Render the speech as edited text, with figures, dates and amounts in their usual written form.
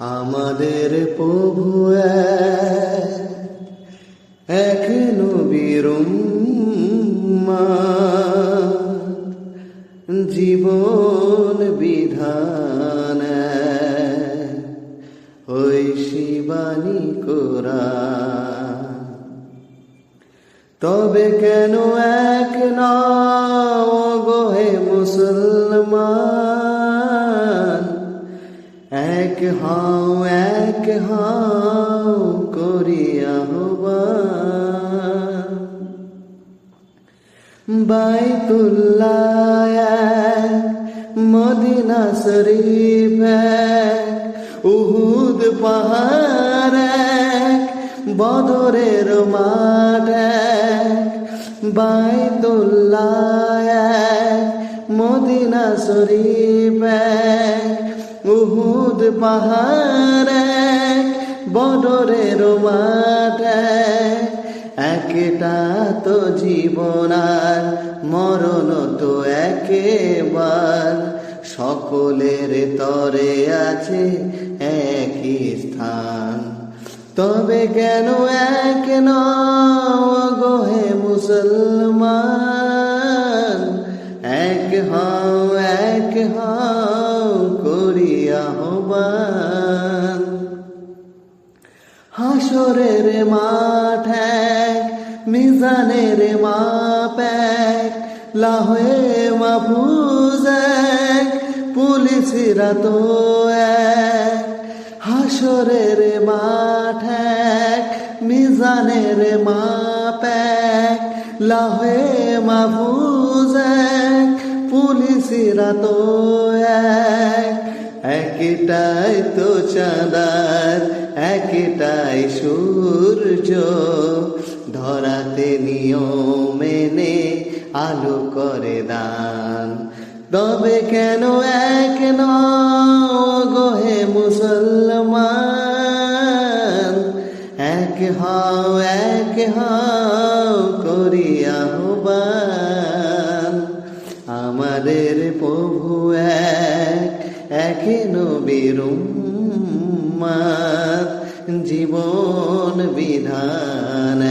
আমাদের প্রভু এক নবীর উম্মত, জীবন বিধান ওই শিবানী কোরআন। তবে কেন এক নও গো হে মুসলমান, এক হাও করিয়া আহ্বান। বাইতুল্লাহ এক, মদিনা শরীফ এক, উহুদ পাহাড় এক, বদরের মাঠ এক। বাইতুল্লাহ এক, মদিনা শরীফ এক, উহুদ পাহাড় এক, বদরের মাঠ এক। একটা তো জীবন আর মরণ তো একেবার, সকলের তরে আছে একই স্থান। তবে কেন এক নও গো হে মুসলমান, এক হাও করিয়া আহ্বান। হাসরের মাঠ এক, মিজানের মাপ এক, লাহে মাহফুজ এক, পুলিশরা তো এক। হাসরের মাঠ এক, মিজানের মাপ এক, লাহে মাহফুজ এক, পুলিশরা তো এক। একটাই তো চাঁদার, একটাই সূর্য, ধরাতে নিয়ম মেনে আলো করে দান। তবে কেন এক নও গো হে মুসলমান, এক হাও করিয়া আহ্বান। আমাদের প্রভু এক নবীর উম্মত, জীবন বিধান।